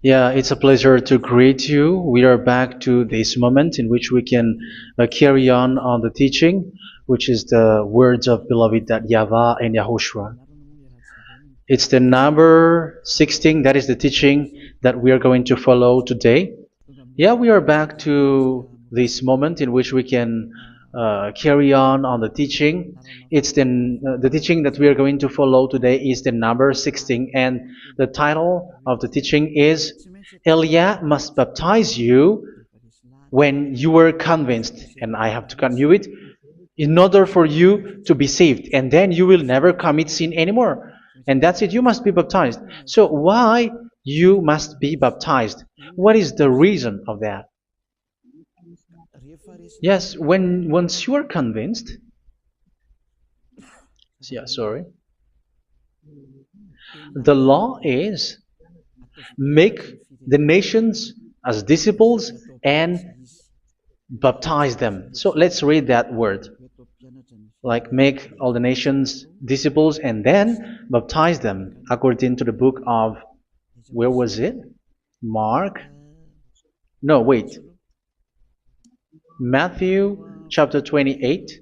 Yeah, it's a pleasure to greet you. We are back to this moment in which we can carry on the teaching, which is the words of beloved that YAHVAH and YAHOSHUA. It's the number 16, that is the teaching that we are going to follow today. Yeah, we are back to this moment in which we can carry on the teaching. It's the teaching that we are going to follow today is the number 16, and the title of the teaching is Elia must baptize you when you were convinced, and I have to continue it, in order for you to be saved, and then you will never commit sin anymore. And that's it, you must be baptized. So why you must be baptized? What is the reason of that? Yes, when once you are convinced, yeah, sorry, the law is make the nations as disciples and baptize them. So let's read that word. Like make all the nations disciples and then baptize them according to the book of, where was it? Mark? No, wait. Matthew chapter 28.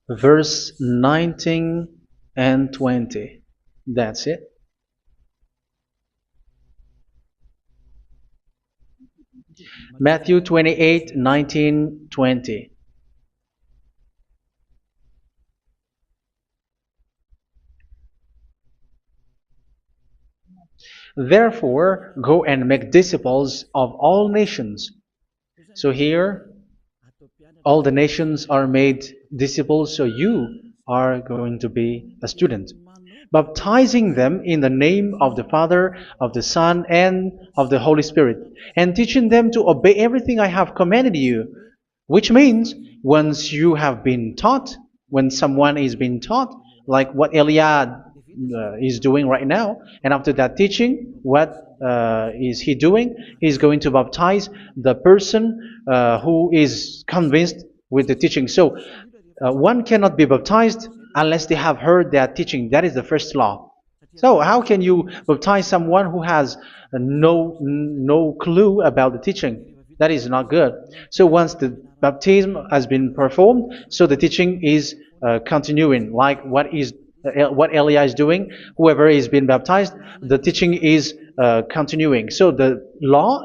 Verse 19 and 20. That's it. Matthew 28, 19, 20. Therefore, go and make disciples of all nations. So here, all the nations are made disciples, so you are going to be a student. Baptizing them in the name of the Father, of the Son, and of the Holy Spirit, and teaching them to obey everything I have commanded you. Which means, once you have been taught, when someone is being taught, like what Elia is doing right now, and after that teaching, what is he doing? He's going to baptize the person who is convinced with the teaching. So one cannot be baptized unless they have heard that teaching. That is the first law. So how can you baptize someone who has no clue about the teaching? That is not good. So once the baptism has been performed, so the teaching is continuing, like what Elia is doing. Whoever is being baptized, the teaching is continuing. So the law,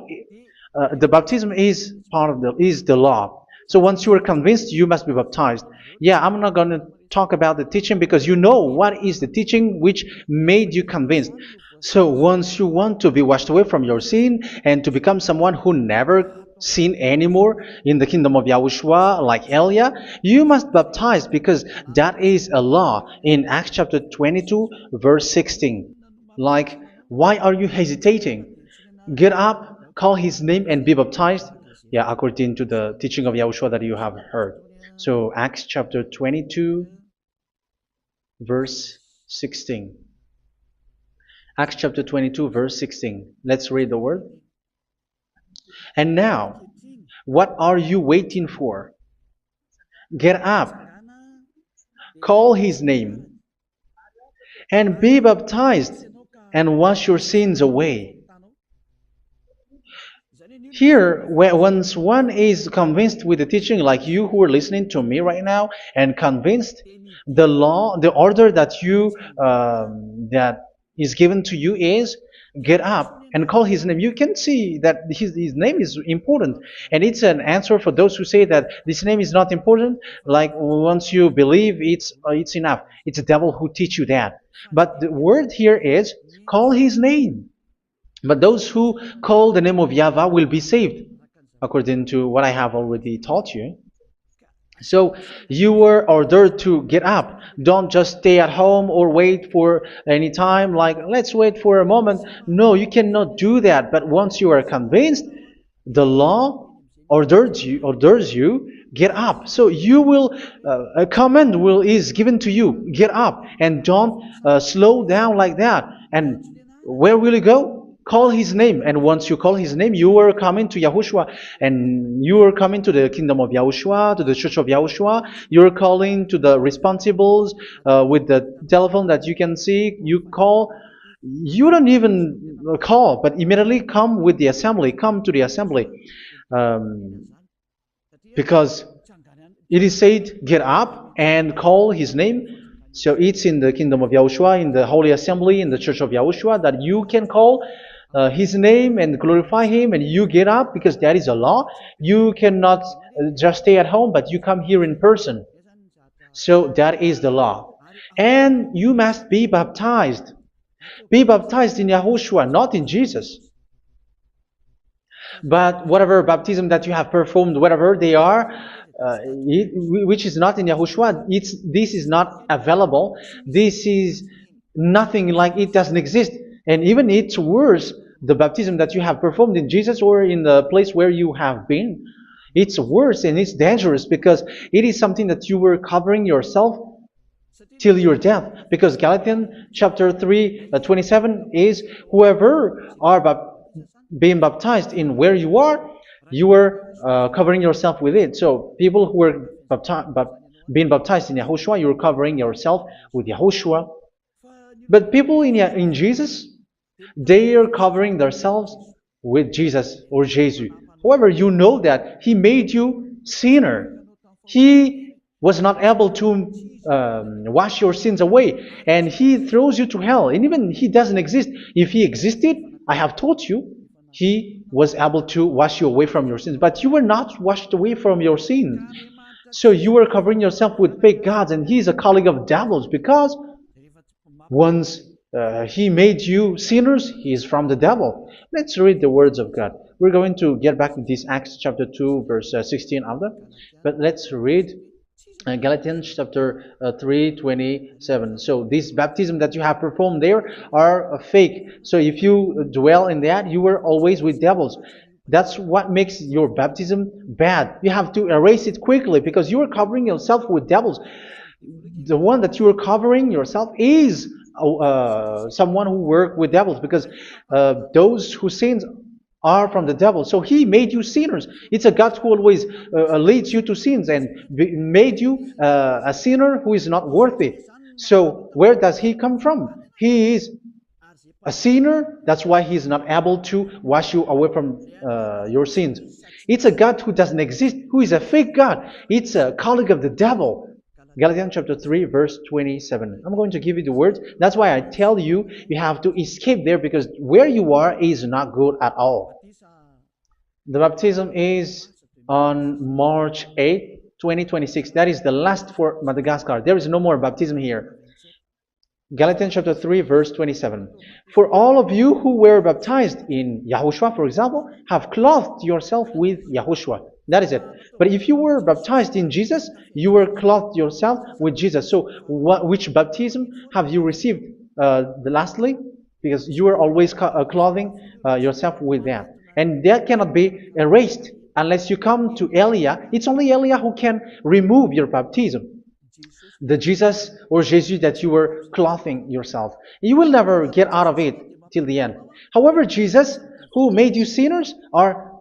the baptism is part of the law. So once you are convinced, you must be baptized. Yeah, I'm not going to talk about the teaching because you know what is the teaching which made you convinced. So once you want to be washed away from your sin and to become someone who never sin anymore in the kingdom of Yahushua, like Elia, you must baptize because that is a law in Acts chapter 22, verse 16. Like, why are you hesitating? Get up, call his name, and be baptized. Yeah, according to the teaching of Yahushua that you have heard. So Acts chapter 22, verse 16. Acts chapter 22, verse 16. Let's read the word. And now, what are you waiting for? Get up, call his name, and be baptized, and wash your sins away. Here, once one is convinced with the teaching, like you who are listening to me right now, and convinced, the law, the order that that is given to you is get up and call his name. You can see that his name is important, and it's an answer for those who say that this name is not important. Like once you believe, it's enough. It's the devil who teach you that. But the word here is call his name. But those who call the name of YAHVAH will be saved, according to what I have already taught you. So you were ordered to get up. Don't just stay at home or wait for any time, like let's wait for a moment. No, you cannot do that. But once you are convinced, the law orders you get up. So you will a command is given to you, get up, and don't slow down like that. And where will you go? Call his name, and once you call his name, you are coming to Yahushua, and you are coming to the kingdom of Yahushua, to the church of Yahushua. You're calling to the responsibles with the telephone that you can see. You call. You don't even call, but immediately come with the assembly. Come to the assembly, um, because it is said, get up and call his name. So it's in the kingdom of Yahushua, in the holy assembly, in the church of Yahushua, that you can call his name and glorify him, and you get up, because that is a law. You cannot just stay at home, but you come here in person. So that is the law. And you must be baptized. Be baptized in Yahushua, not in Jesus. But whatever baptism that you have performed, whatever they are, which is not in Yahushua, this is not available. This is nothing, like it doesn't exist. And even it's worse, the baptism that you have performed in Jesus or in the place where you have been. It's worse and it's dangerous, because it is something that you were covering yourself till your death. Because Galatians chapter 3, 27 is, whoever are being baptized in where you are covering yourself with it. So people who are being baptized in Yahushua, you're covering yourself with Yahushua. But people in Jesus, they are covering themselves with Jesus or Jesus. However, you know that He made you sinner. He was not able to wash your sins away, and He throws you to hell. And even He doesn't exist. If He existed, I have taught you, He was able to wash you away from your sins. But you were not washed away from your sins. So you were covering yourself with fake gods, and He is a colleague of devils, because once He made you sinners, He is from the devil. Let's read the words of God. We're going to get back to this Acts chapter 2, verse 16 after. But let's read Galatians chapter 3, 27. So this baptism that you have performed there are fake. So if you dwell in that, you were always with devils. That's what makes your baptism bad. You have to erase it quickly, because you are covering yourself with devils. The one that you are covering yourself is someone who works with devils, because those who sin are from the devil. So He made you sinners. It's a God who always leads you to sins, and made you a sinner who is not worthy. So where does He come from? He is a sinner. That's why He is not able to wash you away from your sins. It's a God who doesn't exist, who is a fake God. It's a colleague of the devil. Galatians chapter 3, verse 27. I'm going to give you the words. That's why I tell you, you have to escape there, because where you are is not good at all. The baptism is on March 8, 2026. That is the last for Madagascar. There is no more baptism here. Galatians chapter 3, verse 27. For all of you who were baptized in Yahushua, for example, have clothed yourself with Yahushua. That is it. But if you were baptized in Jesus, you were clothed yourself with Jesus. So which baptism have you received lastly? Because you are always clothing yourself with that. And that cannot be erased unless you come to Elia. It's only Elia who can remove your baptism. The Jesus or Jesus that you were clothing yourself. You will never get out of it till the end. However, Jesus, who made you sinners, are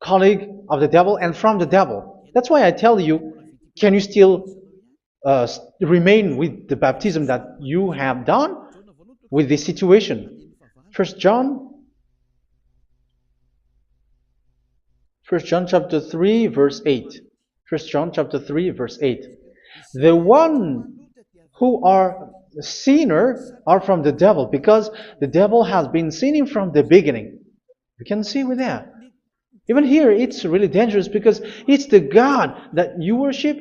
colleague of the devil and from the devil. That's why I tell you, can you still remain with the baptism that you have done with this situation? First John chapter 3, verse 8. First John chapter 3, verse 8. The one who are sinner are from the devil, because the devil has been sinning from the beginning. You can see with that. Even here, it's really dangerous, because it's the God that you worship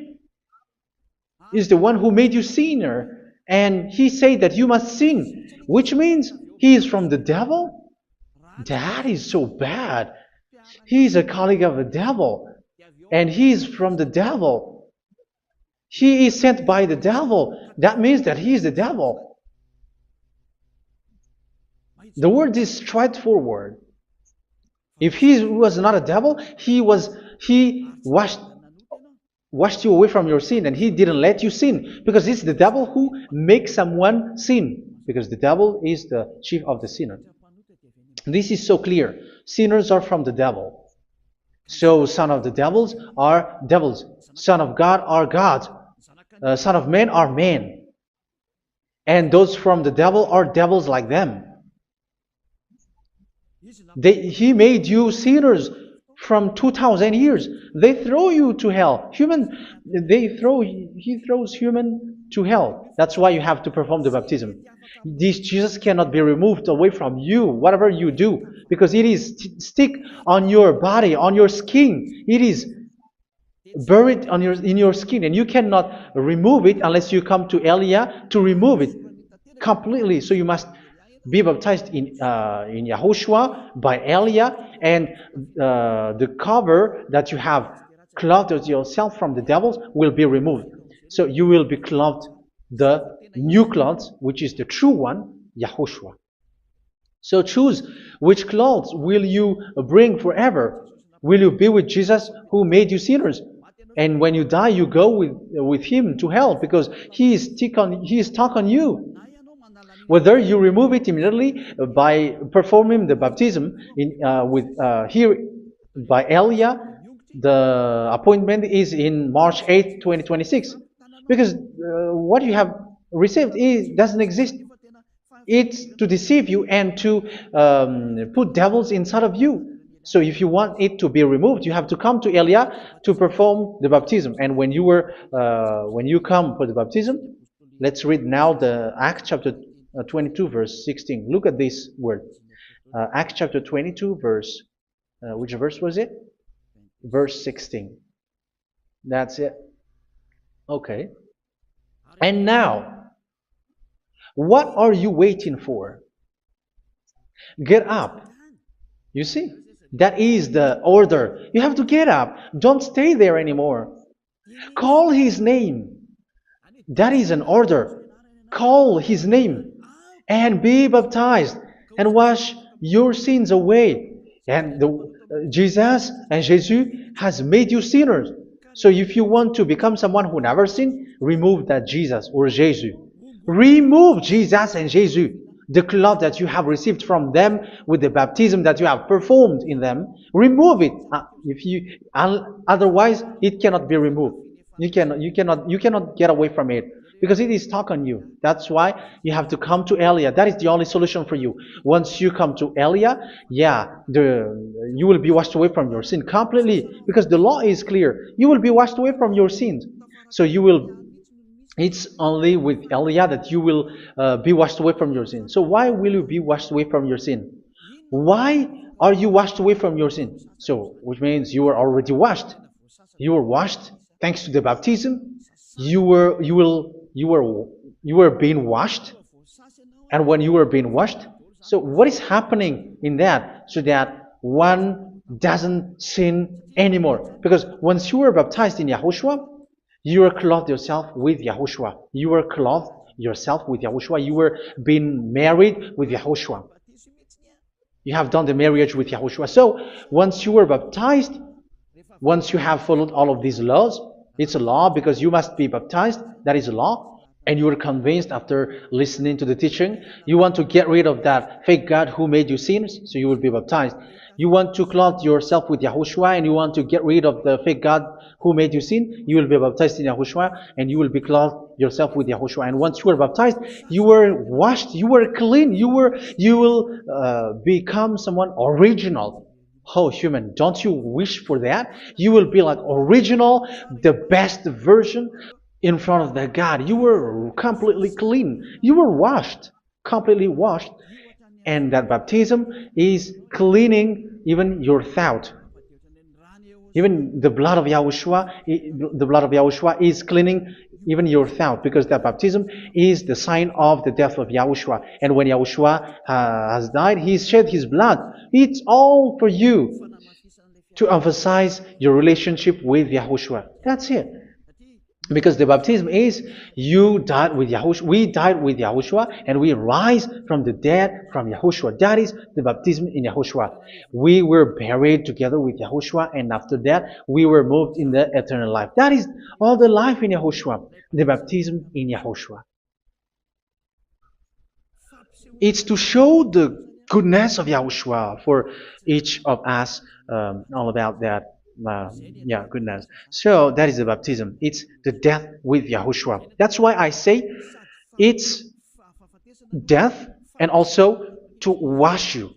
is the one who made you sinner, and He said that you must sin, which means He is from the devil. That is so bad. He is a colleague of the devil, and He is from the devil. He is sent by the devil. That means that He is the devil. The word is straightforward. If He was not a devil, He washed you away from your sin, and He didn't let you sin, because it's the devil who makes someone sin, because the devil is the chief of the sinner. This is so clear. Sinners are from the devil. So son of the devils are devils. Son of God are gods. Son of men are men. And those from the devil are devils like them. He made you sinners from 2,000 years. They throw you to hell. He throws human to hell. That's why you have to perform the baptism. This Jesus cannot be removed away from you, whatever you do, because it is stick on your body, on your skin. It is buried in your skin, and you cannot remove it unless you come to Elia to remove it completely. So you must be baptized in Yahushua by Elia, and the cover that you have clothed yourself from the devils will be removed. So you will be clothed the new clothes, which is the true one, Yahushua. So choose which clothes will you bring forever. Will you be with Jesus who made you sinners? And when you die, you go with him to hell because he is stuck on you. Whether you remove it immediately by performing the baptism here by Elia, the appointment is in March 8, 2026. Because what you have received doesn't exist. It's to deceive you and to put devils inside of you. So if you want it to be removed, you have to come to Elia to perform the baptism. And when you come for the baptism, let's read now the Acts chapter 22 verse 16. Look at this word. Acts chapter 22 verse, which verse was it? Verse 16. That's it. Okay. And now, what are you waiting for? Get up. You see, that is the order. You have to get up. Don't stay there anymore. Call his name. That is an order. Call his name and be baptized and wash your sins away. And Jesus has made you sinners. So if you want to become someone who never sinned, remove that Jesus or Jesus. Remove Jesus and Jesus, the cloth that you have received from them with the baptism that you have performed in them. Remove it. Otherwise, it cannot be removed. You cannot get away from it because it is stuck on you. That's why you have to come to Elia. That is the only solution for you. Once you come to Elia, you will be washed away from your sin completely because the law is clear. You will be washed away from your sins. So it's only with Elia that you will be washed away from your sin. So why will you be washed away from your sin? Why are you washed away from your sin? So, which means you were already washed. You were washed thanks to the baptism. You were being washed. And when you were being washed, so what is happening in that? So that one doesn't sin anymore. Because once you were baptized in Yahushua, you were clothed yourself with Yahushua. You were clothed yourself with Yahushua. You were being married with Yahushua. You have done the marriage with Yahushua. So once you were baptized, once you have followed all of these laws, it's a law because you must be baptized. That is a law. And you are convinced after listening to the teaching, you want to get rid of that fake God who made you sinners, so you will be baptized. You want to clothe yourself with Yahushua and you want to get rid of the fake God who made you sin, you will be baptized in Yahushua and you will be clothed yourself with Yahushua. And once you are baptized, you were washed, you were clean, you will become someone original. Oh, human, don't you wish for that? You will be like original, the best version in front of that God. You were completely clean. You were washed, completely washed. And that baptism is cleaning even your thought. Even the blood of Yahushua is cleaning even your thought, because that baptism is the sign of the death of Yahushua. And when Yahushua has died, he shed his blood. It's all for you to emphasize your relationship with Yahushua. That's it. Because the baptism is you died with Yahushua. We died with Yahushua and we rise from the dead from Yahushua. That is the baptism in Yahushua. We were buried together with Yahushua, and after that we were moved in the eternal life. That is all the life in Yahushua. The baptism in Yahushua. It's to show the goodness of Yahushua for each of us, all about that. Yeah, goodness. So that is the baptism. It's the death with Yahushua. That's why I say it's death and also to wash you.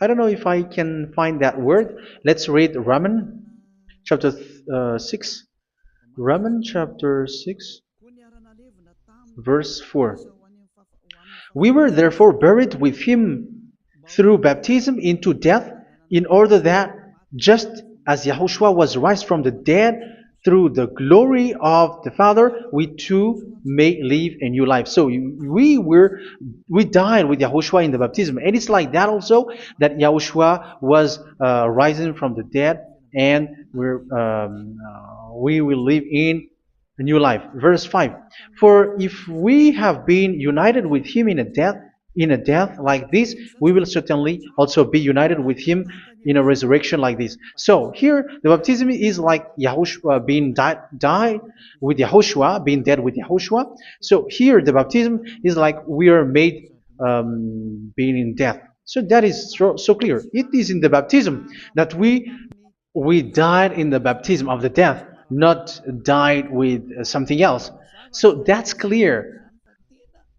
I don't know if I can find that word. Let's read Romans chapter 6. Romans chapter 6, verse 4. We were therefore buried with him through baptism into death, in order that, just as Yahushua was raised from the dead through the glory of the Father, we too may live a new life. So we died with Yahushua in the baptism, and it's like that also that Yahushua was rising from the dead, and we will live in a new life. Verse 5. For if we have been united with him in a death like this, we will certainly also be united with him in a resurrection like this. So here the baptism is like Yahushua being died with Yahushua, being dead with Yahushua. So here the baptism is like we are made being in death. So that is so clear. It is in the baptism that we died in the baptism of the death, not died with something else. So that's clear.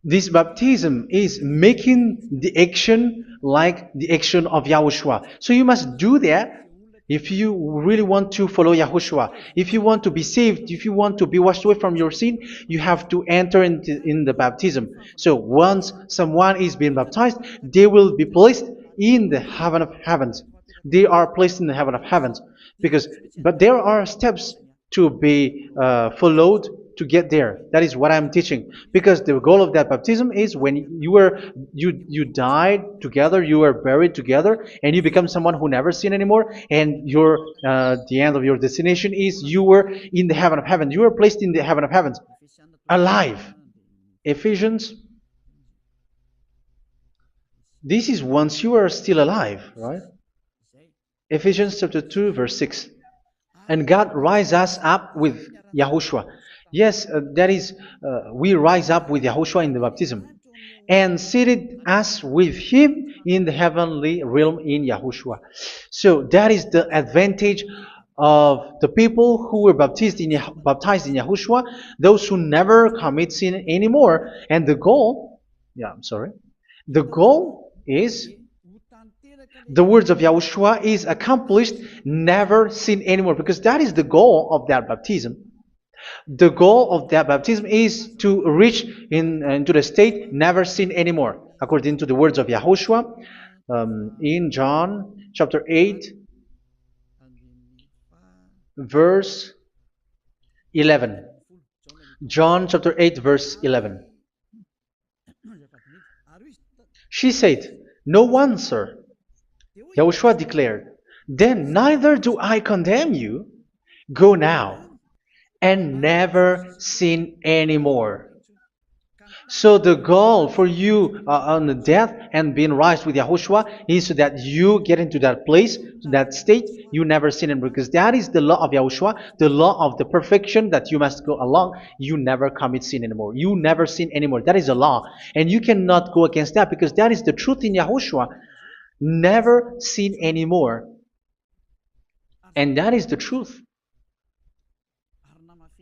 This baptism is making the action like the action of Yahushua. So you must do that if you really want to follow Yahushua. If you want to be saved, if you want to be washed away from your sin, you have to enter in the baptism. So once someone is being baptized, they will be placed in the heaven of heavens. They are placed in the heaven of heavens, but there are steps to be followed to get there. That is what I'm teaching, because the goal of that baptism is when you died together, you were buried together, and you become someone who never sin anymore, and your the end of your destination is you were in the heaven of heavens. You were placed in the heaven of heavens, alive. Ephesians. This is once you are still alive, right? Ephesians chapter 2, verse 6. And God rise us up with Yahushua. Yes, that is, we rise up with Yahushua in the baptism. And seated us with him in the heavenly realm in Yahushua. So that is the advantage of the people who were baptized in Yahushua, those who never commit sin anymore. And the goal, the goal is the words of Yahushua is accomplished, never sin anymore, because that is the goal of that baptism. The goal of that baptism is to reach into the state never sin anymore, according to the words of Yahushua in John chapter 8, verse 11. John chapter 8, verse 11. She said, "No one, sir." Yahushua declared, "Then neither do I condemn you. Go now and never sin anymore." So the goal for you on the death and being raised with Yahushua is so that you get into that place, that state, you never sin anymore. Because that is the law of Yahushua, the law of the perfection that you must go along. You never commit sin anymore. You never sin anymore. That is a law. And you cannot go against that, because that is the truth in Yahushua. Never sin anymore. And that is the truth.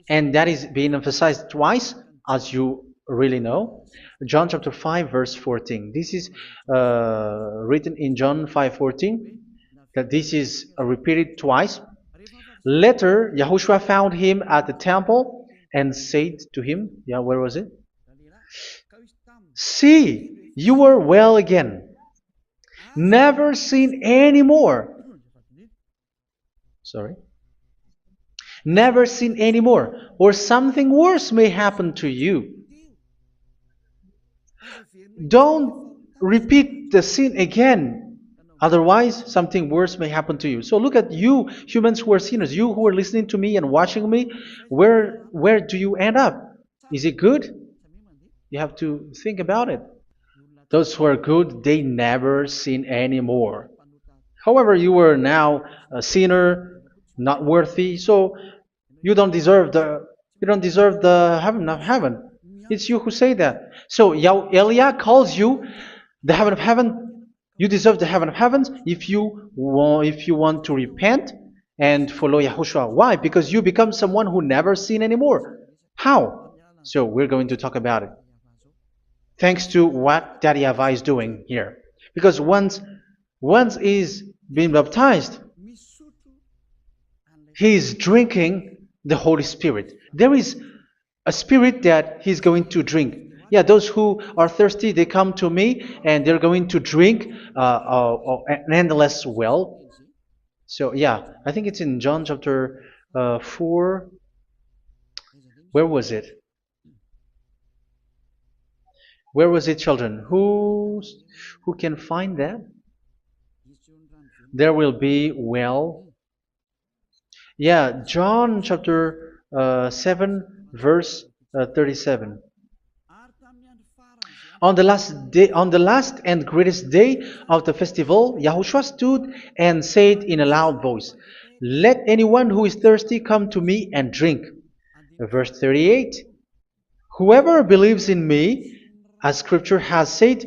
And that is being emphasized twice, as you really know. John chapter 5, verse 14. This is written in John 5:14, that this is repeated twice. Later, Yahushua found him at the temple and said to him, where was it? "See, you are well again. Never sin anymore." Never sin anymore, or something worse may happen to you. Don't repeat the sin again. Otherwise, something worse may happen to you. So look at you, humans who are sinners, you who are listening to me and watching me. Where do you end up? Is it good? You have to think about it. Those who are good, they never sin anymore. However, you are now a sinner, not worthy, so you don't deserve the heaven of heaven. It's you who say that. So Eliah calls you the heaven of heaven You deserve the heaven of heavens if you want to repent and follow Yahushua. Why? Because you become someone who never sin anymore. How? So we're going to talk about it. Thanks to what Daddy YAHVAH is doing here. Because once he's been baptized, he's drinking the Holy Spirit. There is a spirit that he's going to drink. Yeah, those who are thirsty, they come to me and they're going to drink an endless well. So, yeah, I think it's in John chapter 4. Where was it? Where was it, children? Who can find that? There will be well. Yeah, John chapter 7, verse 37. On the last and greatest day of the festival, Yahushua stood and said in a loud voice, "Let anyone who is thirsty come to me and drink." Verse 38, "Whoever believes in me, as Scripture has said,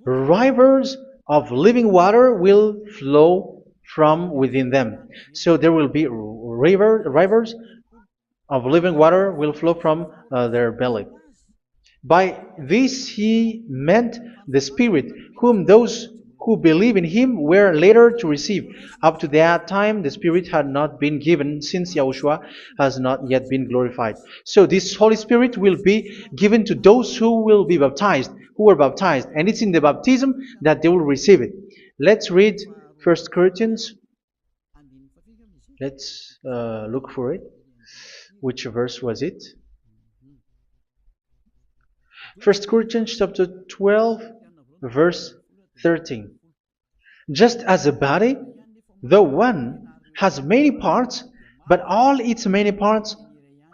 rivers of living water will flow from within them." So there will be rivers of living water will flow from their belly. By this he meant the Spirit, whom those who believe in him were later to receive. Up to that time, the Spirit had not been given, since Yahushua has not yet been glorified. So this Holy Spirit will be given to those who will be baptized, who were baptized, and it's in the baptism that they will receive it. Let's read 1 Corinthians. Let's look for it. Which verse was it? 1 Corinthians chapter 12, verse 13. Just as a body, though one, has many parts, but all its many parts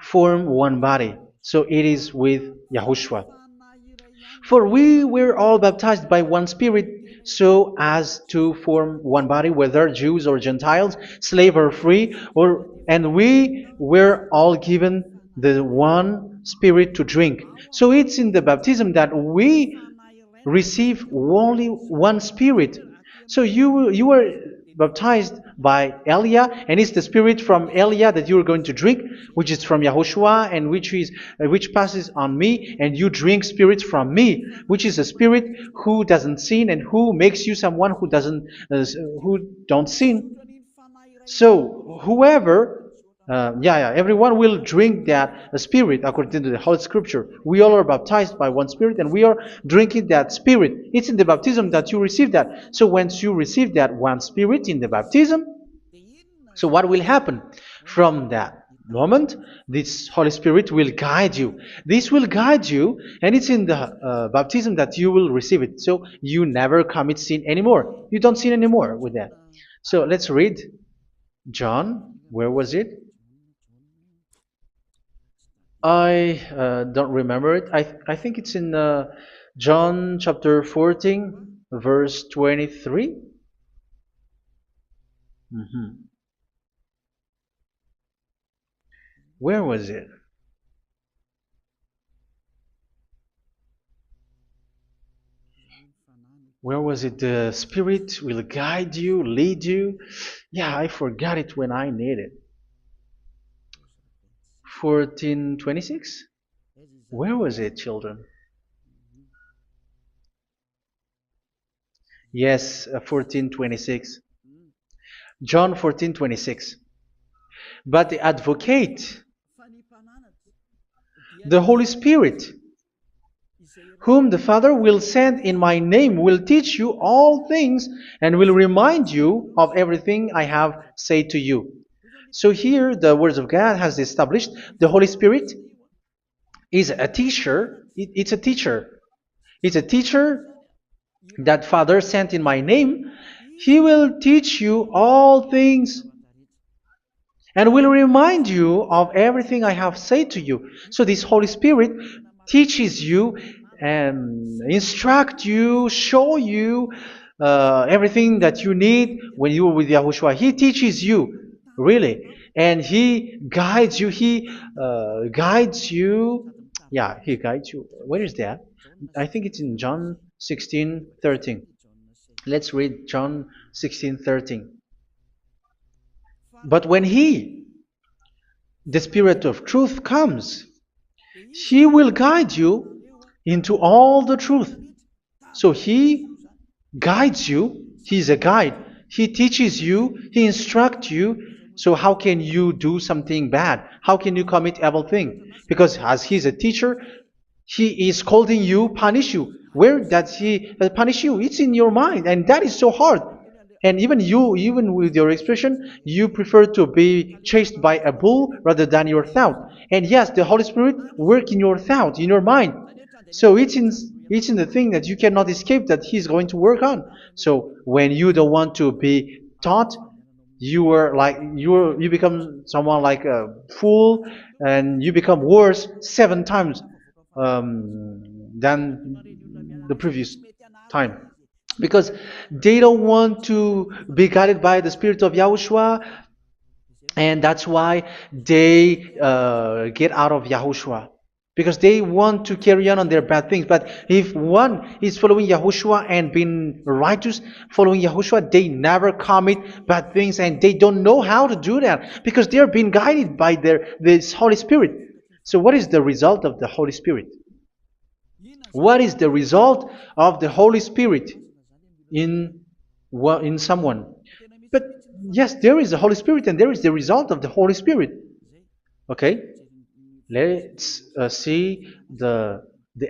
form one body. So it is with Yahushua. For we were all baptized by one Spirit, so as to form one body, whether Jews or Gentiles, slave or free, and we were all given the one Spirit to drink. So it's in the baptism that we receive only one Spirit. So you were baptized by Elia, and it's the Spirit from Elia that you are going to drink, which is from Yahushua, and which passes on me, and you drink Spirit from me, which is a Spirit who doesn't sin and who makes you someone who don't sin. So whoever everyone will drink that Spirit according to the Holy Scripture. We all are baptized by one Spirit, and we are drinking that Spirit. It's in the baptism that you receive that. So once you receive that one Spirit in the baptism, so what will happen? From that moment, this Holy Spirit will guide you. This will guide you, and it's in the baptism that you will receive it. So you never commit sin anymore. You don't sin anymore with that. So let's read John. Where was it? I don't remember it. I think it's in John chapter 14, verse 23. Mhm. Where was it? Where was it? The Spirit will guide you, lead you. Yeah, I forgot it when I need it. 14:26? Where was it, children? Yes, 14:26. John 14:26. But the advocate, the Holy Spirit, whom the Father will send in my name, will teach you all things and will remind you of everything I have said to you. So here the words of God has established the Holy Spirit is a teacher. It's a teacher. It's a teacher that Father sent in my name. He will teach you all things and will remind you of everything I have said to you. So this Holy Spirit teaches you and instruct you, show you everything that you need when you are with Yahushua. He teaches you, really, and He guides you. He guides you. Yeah, He guides you. Where is that? I think it's in John 16:13. Let's read John 16:13. But when He, the Spirit of truth, comes, He will guide you into all the truth. So He guides you. He's a guide. He teaches you. He instructs you. So how can you do something bad? How can you commit evil thing? Because as He's a teacher, He is scolding you, punish you. Where does He punish you? It's in your mind, and that is so hard. And even you, even with your expression, you prefer to be chased by a bull rather than your thought. And yes, the Holy Spirit work in your thought, in your mind. So it's in the thing that you cannot escape that He's going to work on. So when you don't want to be taught, you become someone like a fool, and you become worse 7 times than the previous time, because they don't want to be guided by the Spirit of Yahushua, and that's why they get out of Yahushua, because they want to carry on their bad things. But if one is following Yahushua and being righteous, following Yahushua, they never commit bad things, and they don't know how to do that because they are being guided by this Holy Spirit. So what is the result of the Holy Spirit? What is the result of the Holy Spirit in someone? But yes, there is the Holy Spirit, and there is the result of the Holy Spirit. Okay, let's see the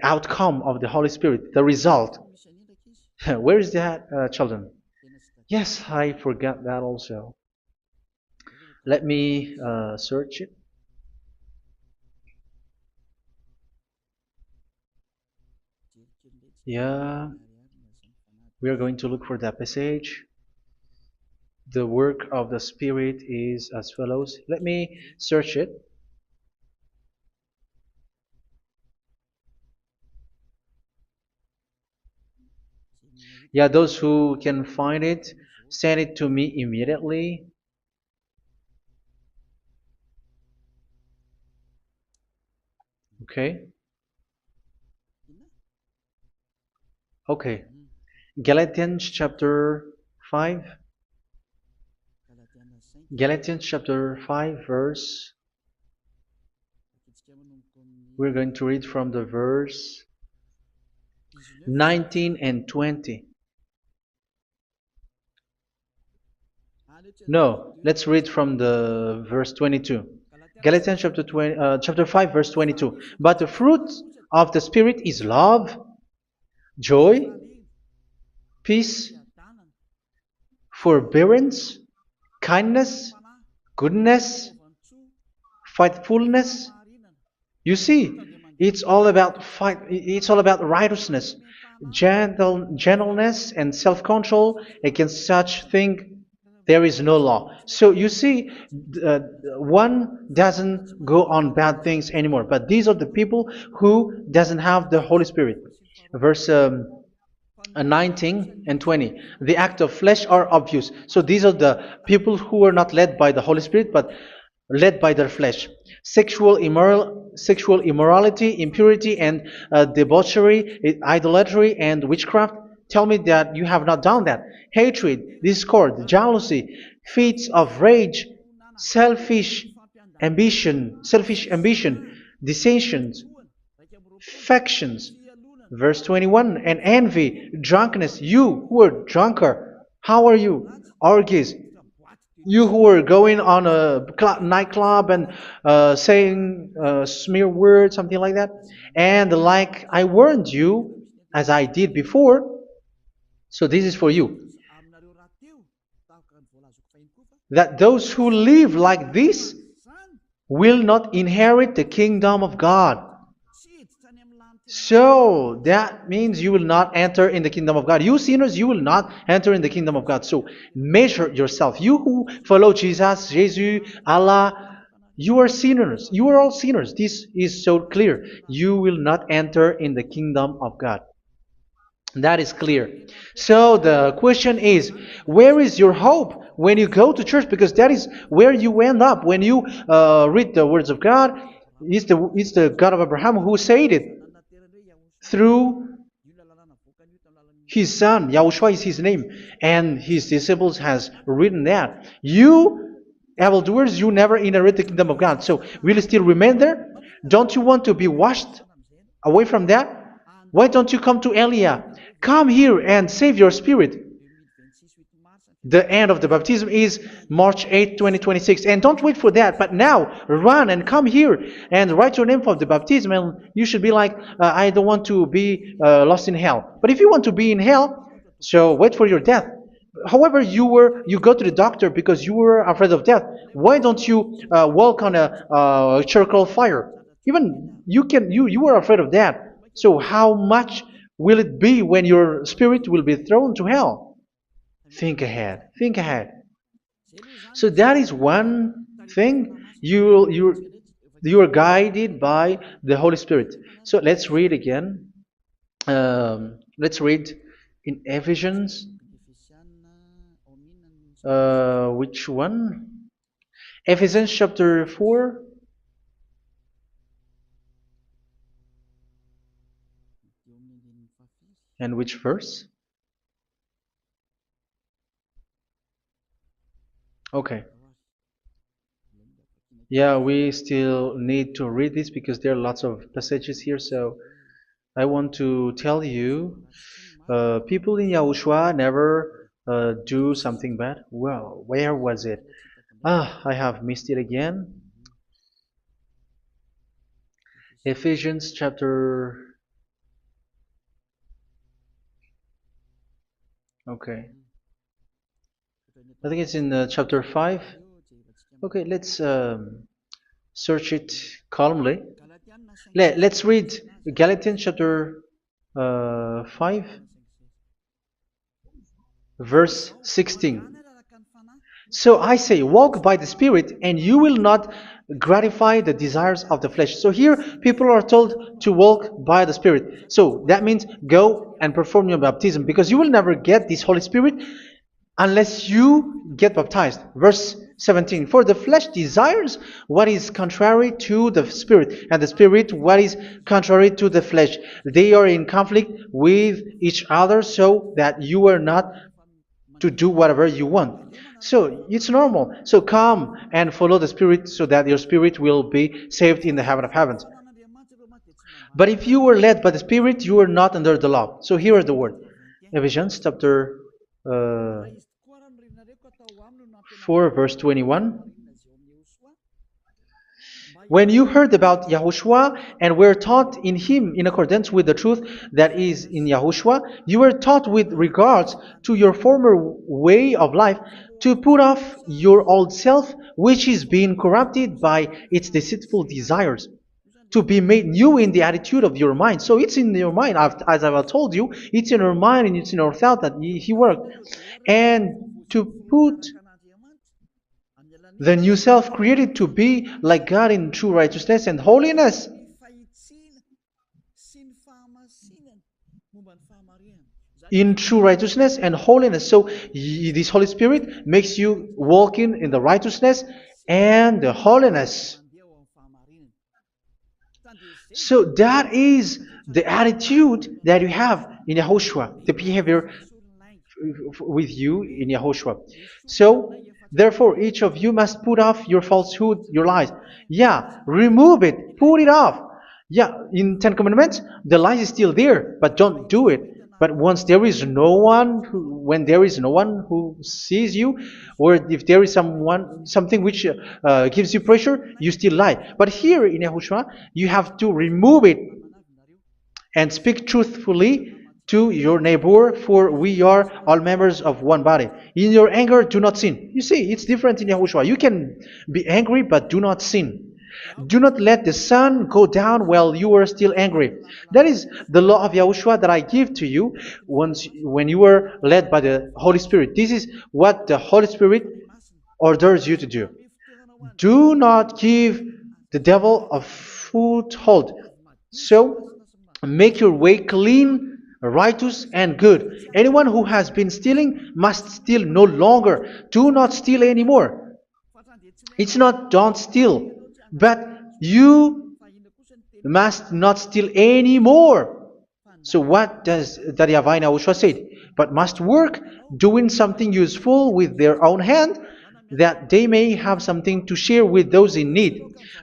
outcome of the Holy Spirit, the result. Where is that, children? Yes, I forgot that also. Let me search it. Yeah, we are going to look for that passage. The work of the Spirit is as follows. Let me search it. Yeah, those who can find it, send it to me immediately. Okay. Okay. Galatians chapter 5. Galatians chapter 5 verse. We're going to read from the verse 19 and 20. No, let's read from the verse 22. Galatians chapter 5 verse 22. But the fruit of the Spirit is love, joy, peace, forbearance, kindness, goodness, faithfulness. You see, it's all about fight. It's all about righteousness, gentleness, and self-control. Against such thing, there is no law. So you see, one doesn't go on bad things anymore. But these are the people who doesn't have the Holy Spirit. Verse 19 and 20. The act of flesh are obvious. So these are the people who are not led by the Holy Spirit, but led by their flesh. Sexual immorality, impurity, and debauchery, idolatry, and witchcraft. Tell me that you have not done that. Hatred, discord, jealousy, fits of rage, selfish ambition, dissensions, factions. Verse 21, and envy, drunkenness. You who are drunker, how are you? Orgies. You who are going on a nightclub and saying smear words, something like that. And like I warned you, as I did before, so this is for you, that those who live like this will not inherit the kingdom of God. So that means you will not enter in the kingdom of God. You sinners, you will not enter in the kingdom of God. So measure yourself. You who follow Jesus, Allah, you are sinners. You are all sinners. This is so clear. You will not enter in the kingdom of God. That is clear. So the question is, where is your hope when you go to church? Because that is where you end up. When you read the words of God, it's the God of Abraham who said it. Through His son, Yahushua is his name, and his disciples has written that. You, evildoers, you never inherit the kingdom of God. So will you still remain there? Don't you want to be washed away from that? Why don't you come to Elia? Come here and save your spirit. The end of the baptism is March 8th, 2026. And don't wait for that, but now run and come here and write your name for the baptism. And you should be like, I don't want to be lost in hell. But if you want to be in hell, so wait for your death. However, you go to the doctor because you were afraid of death. Why don't you walk on a charcoal fire? Even you were afraid of that. So how much will it be when your spirit will be thrown to hell? Think ahead. Think ahead. So that is one thing. You are guided by the Holy Spirit. So let's read again. Let's read in Ephesians. Which one? Ephesians chapter 4. And which verse? Okay. Yeah, we still need to read this because there are lots of passages here. So I want to tell you, people in Yahushua never do something bad. Well, where was it? I have missed it again. Ephesians chapter. Okay. I think it's in chapter 5. Okay, let's search it calmly. Let's read Galatians chapter 5, verse 16. So I say, walk by the Spirit, and you will not gratify the desires of the flesh. So here, people are told to walk by the Spirit. So that means go and perform your baptism, because you will never get this Holy Spirit unless you get baptized. Verse 17. For the flesh desires what is contrary to the Spirit, and the Spirit what is contrary to the flesh. They are in conflict with each other, so that you are not to do whatever you want. So it's normal. So come and follow the Spirit so that your spirit will be saved in the heaven of heavens. But if you were led by the Spirit, you are not under the law. So here are the word. Ephesians chapter 4 verse 21. When you heard about Yahushua and were taught in him in accordance with the truth that is in Yahushua, you were taught with regards to your former way of life to put off your old self, which is being corrupted by its deceitful desires, to be made new in the attitude of your mind. So it's in your mind, as I've told you, it's in your mind and it's in your thought that he worked. And to put the new self created to be like God in true righteousness and holiness. In true righteousness and holiness. So this Holy Spirit makes you walking in the righteousness and the holiness. So that is the attitude that you have in Yahushua, the behavior with you in Yahushua. So therefore, each of you must put off your falsehood, your lies. Yeah, remove it, put it off. Yeah, in Ten Commandments, the lies is still there, but don't do it. But once there is no one, when there is no one who sees you, or if there is something which gives you pressure, you still lie. But here in Yahushua, you have to remove it and speak truthfully to your neighbor, for we are all members of one body. In your anger, do not sin. You see, it's different in Yahushua. You can be angry, but do not sin. Do not let the sun go down while you are still angry. That is the law of Yahushua that I give to you when you were led by the Holy Spirit. This is what the Holy Spirit orders you to do. Do not give the devil a foothold. So, make your way clean, righteous, and good. Anyone who has been stealing must steal no longer. Do not steal anymore. It's not don't steal, but you must not steal anymore. So what does the Yahweh YAHOSHUA say? But must work doing something useful with their own hand, that they may have something to share with those in need.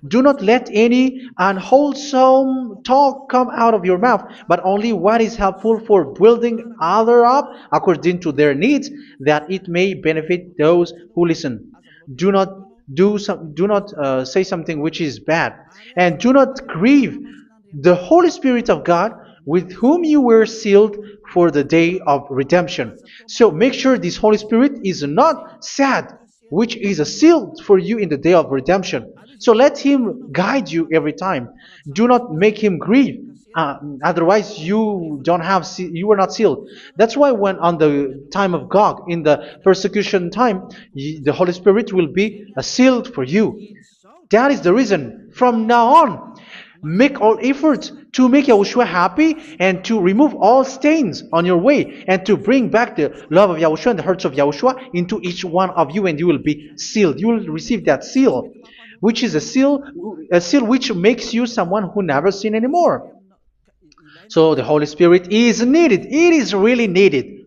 Do not let any unwholesome talk come out of your mouth, but only what is helpful for building other up according to their needs, that it may benefit those who listen. Do not do not say something which is bad, and do not grieve the Holy Spirit of God, with whom you were sealed for the day of redemption. So make sure this Holy Spirit is not sad, which is a seal for you in the day of redemption. So let Him guide you every time. Do not make Him grieve. Otherwise, you don't have you are not sealed. That's why when on the time of God, in the persecution time, the Holy Spirit will be sealed for you. That is the reason. From now on, make all efforts to make Yahushua happy and to remove all stains on your way and to bring back the love of Yahushua and the hearts of Yahushua into each one of you, and you will be sealed. You will receive that seal, which is a seal which makes you someone who never sin anymore. So the Holy Spirit is needed. It is really needed.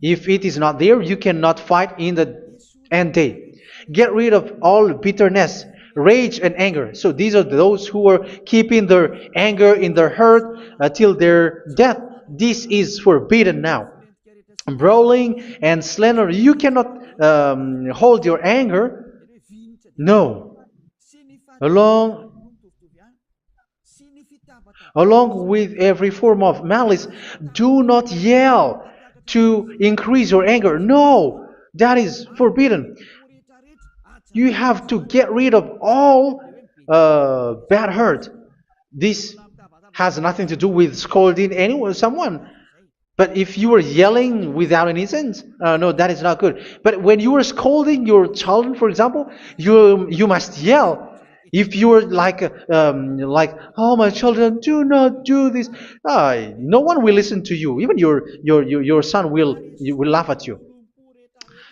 If it is not there, you cannot fight in the end day. Get rid of all bitterness, rage, and anger. So these are those who are keeping their anger in their heart till their death. This is forbidden now. Brawling and slander. You cannot hold your anger. No. Along with every form of malice, do not yell to increase your anger. No, that is forbidden. You have to get rid of all bad hurt. This has nothing to do with scolding anyone, someone. But if you are yelling without any sense, no, that is not good. But when you are scolding your child, for example, you must yell. If you are like, oh my children, do not do this, no one will listen to you. Even your son will laugh at you.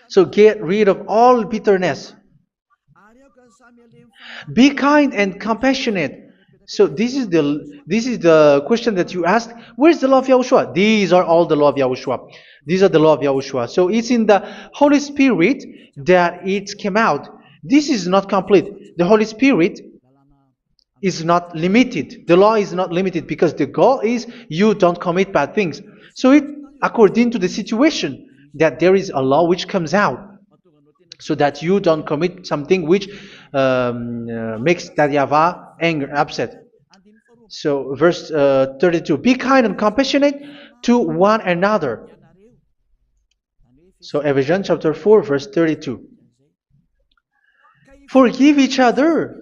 So get rid of all bitterness. Be kind and compassionate. So this is the question that you asked. Where's the law of Yahushua? These are all the law of Yahushua. These are the law of Yahushua. So it's in the Holy Spirit that it came out. This is not complete. The Holy Spirit is not limited. The law is not limited because the goal is you don't commit bad things. So it according to the situation that there is a law which comes out, so that you don't commit something which makes that YAHVAH anger, upset. So verse 32, be kind and compassionate to one another. So Ephesians chapter 4 verse 32. Forgive each other.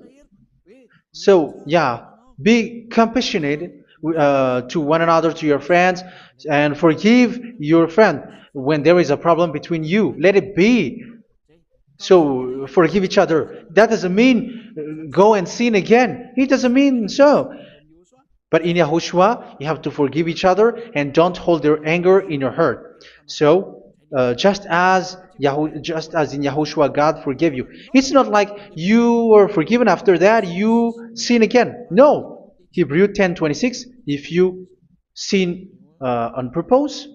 So yeah, be compassionate to one another, to your friends, and forgive your friend when there is a problem between you. Let it be. So forgive each other. That doesn't mean go and sin again. It doesn't mean so. But in Yahushua, you have to forgive each other and don't hold your anger in your heart. So just as in Yahushua, God forgave you. It's not like you were forgiven after that you sin again. No. Hebrew 10:26. If you sin on purpose,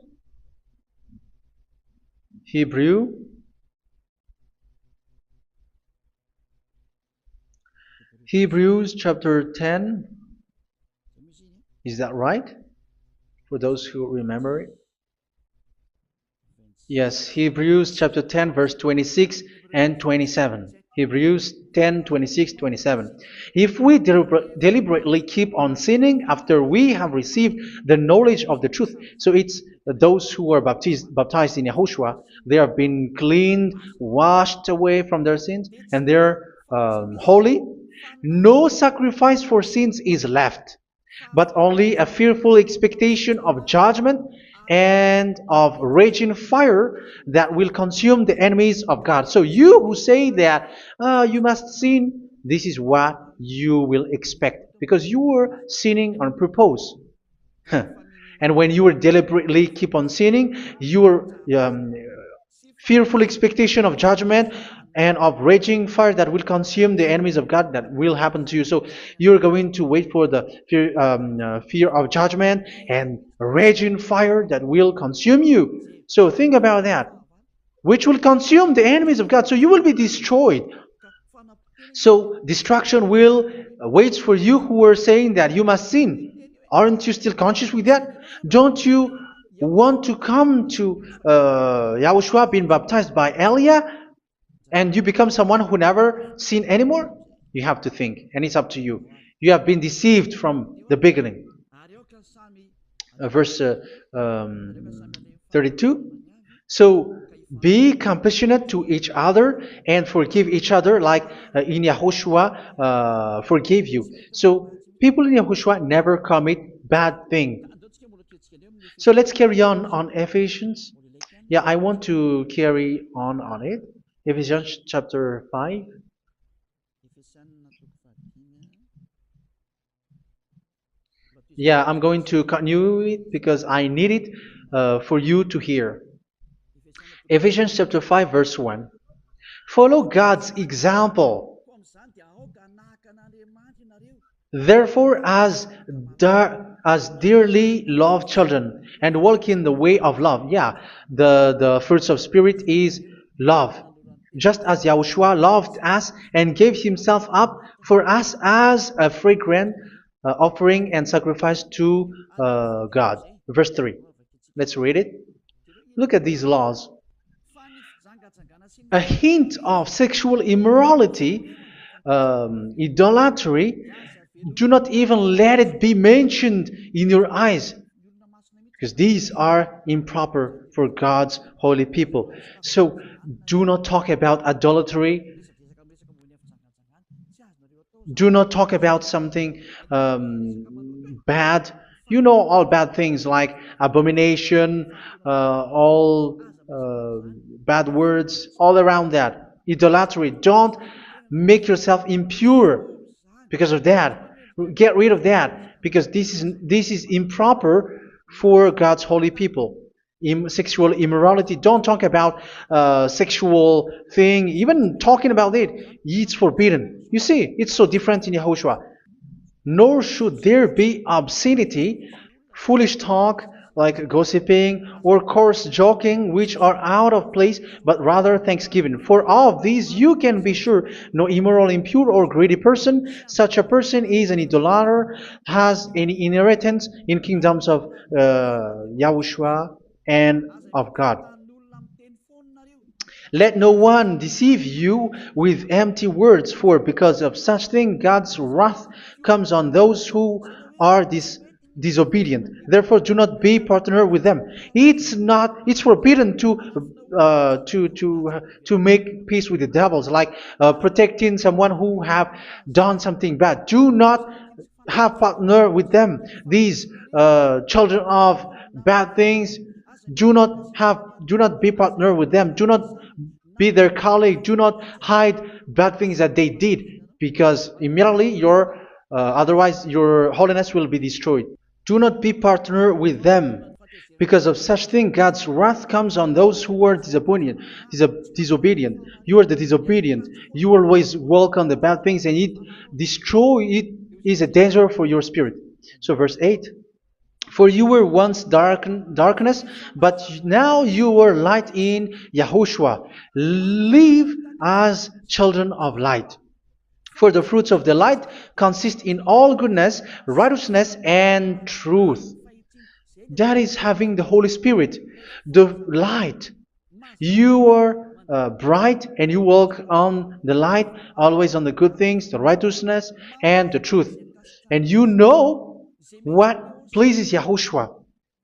Hebrews chapter 10. Is that right? For those who remember it. Yes, Hebrews chapter 10 verse 26 and 27. Hebrews 10, 26, 27. If we deliberately keep on sinning after we have received the knowledge of the truth, so it's those who are baptized in Yahushua, they have been cleaned, washed away from their sins, and they're holy. No sacrifice for sins is left, but only a fearful expectation of judgment and of raging fire that will consume the enemies of God. So you who say that you must sin, this is what you will expect, because you were sinning on purpose. And when you deliberately keep on sinning, your fearful expectation of judgment and of raging fire that will consume the enemies of God that will happen to you. So you're going to wait for the fear of judgment and raging fire that will consume you. So think about that, which will consume the enemies of God. So you will be destroyed. So destruction will wait for you who are saying that you must sin. Aren't you still conscious with that? Don't you want to come to Yahushua being baptized by Elia and you become someone who never sinned anymore? You have to think, and it's up to you. You have been deceived from the beginning. Verse 32. So be compassionate to each other and forgive each other like in Yahushua forgave you. So people in Yahushua never commit bad thing. So let's carry on Ephesians. Yeah, I want to carry on it. Ephesians chapter 5. Yeah, I'm going to continue it because I need it for you to hear. Ephesians chapter 5 verse 1. Follow God's example. Therefore, as dearly loved children, and walk in the way of love. Yeah, the fruits of spirit is love. Just as Yahushua loved us and gave himself up for us as a fragrant offering and sacrifice to God. Verse 3. Let's read it. Look at these laws. A hint of sexual immorality, idolatry, do not even let it be mentioned in your eyes, because these are improper for God's holy people. So do not talk about idolatry. Do not talk about something bad. You know all bad things like abomination, all bad words, all around that. Idolatry. Don't make yourself impure because of that. Get rid of that because this is improper for God's holy people. Sexual immorality. Don't talk about sexual thing. Even talking about it's forbidden. You see, it's so different in Yahushua. Nor should there be obscenity, foolish talk like gossiping or coarse joking, which are out of place, but rather thanksgiving. For of these you can be sure: no immoral, impure, or greedy person, such a person is an idolater, has any inheritance in kingdoms of Yahushua and of God. Let no one deceive you with empty words, for because of such thing God's wrath comes on those who are disobedient. Therefore, do not be partner with them. It's forbidden to make peace with the devils, like protecting someone who have done something bad. Do not have partner with them. These children of bad things, do not be partner with them. Do not be their colleague. Do not hide bad things that they did, because immediately otherwise your holiness will be destroyed. Do not be partner with them. Because of such thing, God's wrath comes on those who are disobedient. Disobedient. You are the disobedient. You always walk on the bad things, and it is a danger for your spirit. So verse 8. For you were once darkness, but now you are light in Yahushua. Live as children of light. For the fruits of the light consist in all goodness, righteousness, and truth. That is having the Holy Spirit, the light. You are bright and you walk on the light, always on the good things, the righteousness, and the truth. And you know what pleases Yahushua.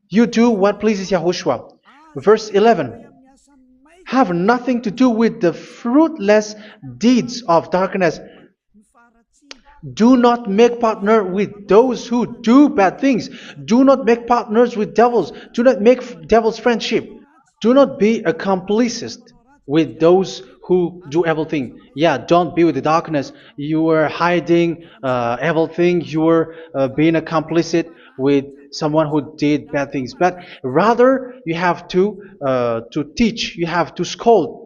You do what pleases Yahushua. Verse 11. Have nothing to do with the fruitless deeds of darkness. Do not make partner with those who do bad things. Do not make partners with devils. Do not make devils friendship. Do not be a complicit with those who do evil thing. Yeah, don't be with the darkness. You are hiding evil thing. You are being a complicit with someone who did bad things. But rather, you have to teach. You have to scold.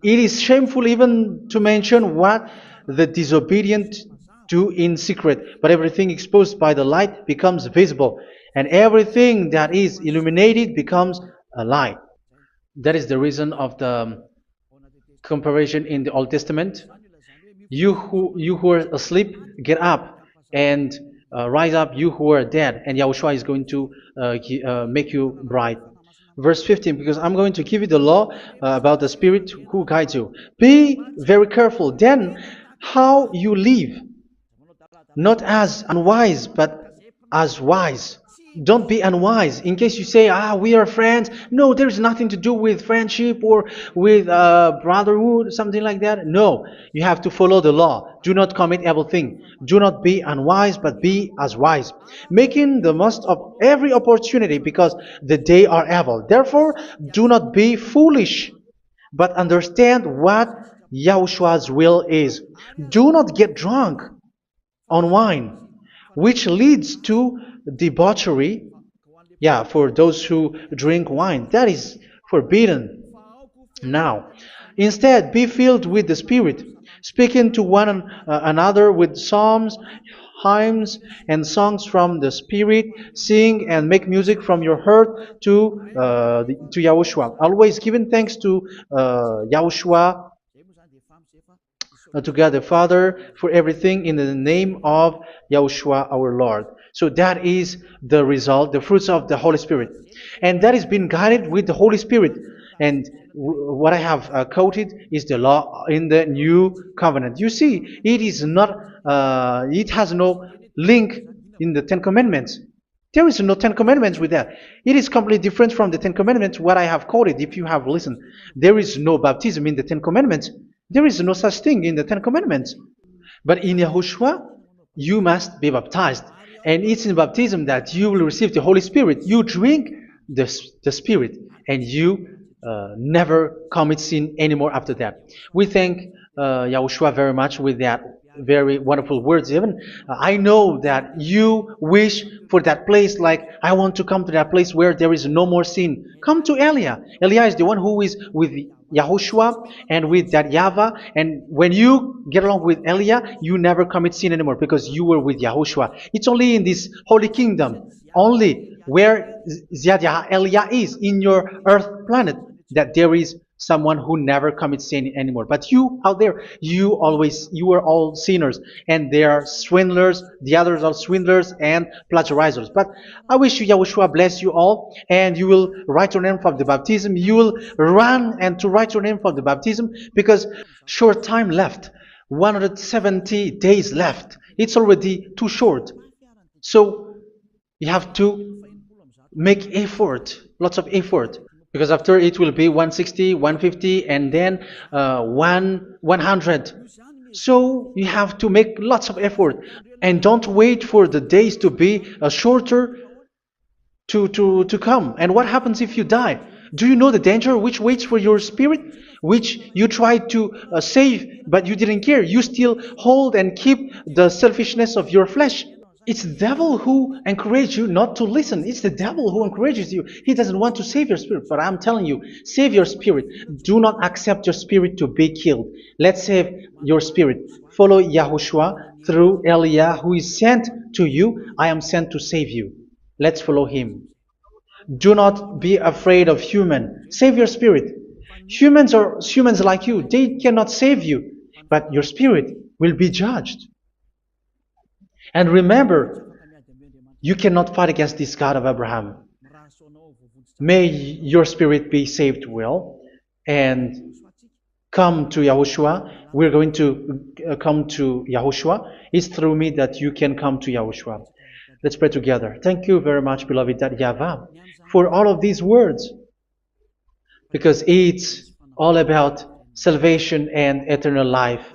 It is shameful even to mention what the disobedient do in secret, but everything exposed by the light becomes visible, and everything that is illuminated becomes a light. That is the reason of the comparison in the Old Testament. You who are asleep, get up and rise up, you who are dead, and Yahushua is going to make you bright. Verse 15, because I'm going to give you the law about the Spirit who guides you. Be very careful then how you live, not as unwise, but as wise. Don't be unwise. In case you say, we are friends. No, there's nothing to do with friendship or with brotherhood, something like that. No, you have to follow the law. Do not commit evil thing. Do not be unwise, but be as wise, making the most of every opportunity, because the day are evil. Therefore, do not be foolish, but understand what Yahushua's will is. Do not get drunk on wine, which leads to debauchery. Yeah, for those who drink wine, that is forbidden now. Instead, be filled with the Spirit, speaking to one another with psalms, hymns, and songs from the Spirit. Sing and make music from your heart to Yahushua. Always giving thanks to Yahushua, to God the Father, for everything in the name of Yahushua our Lord. So that is the result, the fruits of the Holy Spirit. And that is being guided with the Holy Spirit. And what I have quoted is the law in the new covenant. You see, it is not, it has no link in the Ten Commandments. There is no Ten Commandments with that. It is completely different from the Ten Commandments, what I have quoted, if you have listened. There is no baptism in the Ten Commandments. There is no such thing in the Ten Commandments. But in Yahushua, you must be baptized. And it's in baptism that you will receive the Holy Spirit. You drink the Spirit, and you never commit sin anymore after that. We thank Yahushua very much with that very wonderful words. Even I know that you wish for that place, like I want to come to that place where there is no more sin. Come to Elia. Elia is the one who is with Yahushua and with that YAHVAH, and when you get along with Elia, you never commit sin anymore because you were with Yahushua. It's only in this holy kingdom, only where Elia is in your earth planet, that there is someone who never commits sin anymore. But you out there, you are all sinners, and they are swindlers. The others are swindlers and plagiarizers. But I wish you, Yahushua, bless you all, and you will write your name for the baptism. You will run and to write your name for the baptism, because short time left, 170 days left. It's already too short. So you have to make effort, lots of effort, because after it will be 160, 150, and then 100. So you have to make lots of effort, and don't wait for the days to be shorter to come. And what happens if you die? Do you know the danger which waits for your spirit, which you tried to save, but you didn't care? You still hold and keep the selfishness of your flesh. It's the devil who encourages you not to listen. It's the devil who encourages you. He doesn't want to save your spirit. But I'm telling you, save your spirit. Do not accept your spirit to be killed. Let's save your spirit. Follow Yahushua through Elia, who is sent to you. I am sent to save you. Let's follow him. Do not be afraid of human. Save your spirit. Humans are humans like you. They cannot save you. But your spirit will be judged. And remember, you cannot fight against this God of Abraham. May your spirit be saved well and come to Yahushua. We're going to come to Yahushua. It's through me that you can come to Yahushua. Let's pray together. Thank you very much, beloved YAHVAH, for all of these words, because it's all about salvation and eternal life.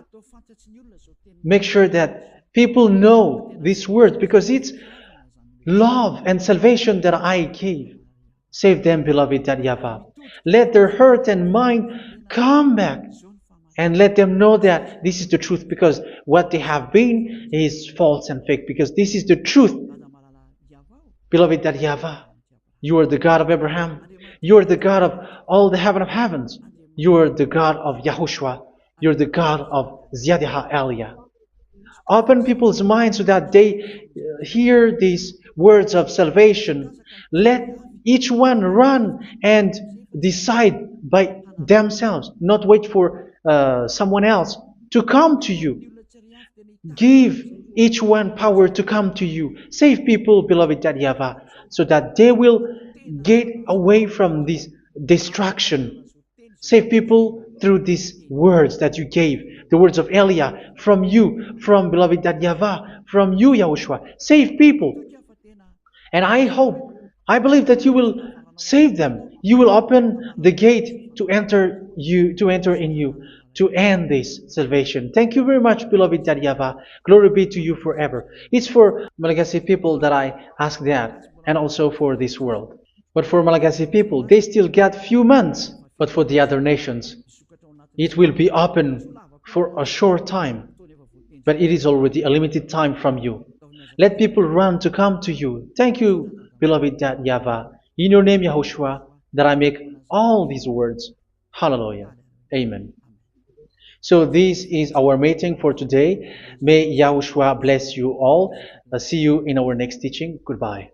Make sure that people know these words, because it's love and salvation that I gave. Save them, beloved YAHVAH. Let their heart and mind come back, and let them know that this is the truth, because what they have been is false and fake, because this is the truth. Beloved YAHVAH, you are the God of Abraham. You are the God of all the heaven of heavens. You're the God of Yahushua. You're the God of Ziyadiha Aliyah. Open people's minds so that they hear these words of salvation. Let each one run and decide by themselves, not wait for someone else to come to you. Give each one power to come to you. Save people, beloved Yahavah, so that they will get away from this distraction. Save people through these words that you gave, the words of Elia, from you, from beloved Yahavah, from you, Yahushua. Save people. And I believe that you will save them. You will open the gate to enter in you, to end this salvation. Thank you very much, beloved Yahavah. Glory be to you forever. It's for Malagasy people that I ask that, and also for this world. But for Malagasy people, they still get few months. But for the other nations, it will be open for a short time. But it is already a limited time from you. Let people run to come to you. Thank you, beloved Yahweh. In your name, Yahushua, that I make all these words. Hallelujah. Amen. So this is our meeting for today. May Yahushua bless you all. See you in our next teaching. Goodbye.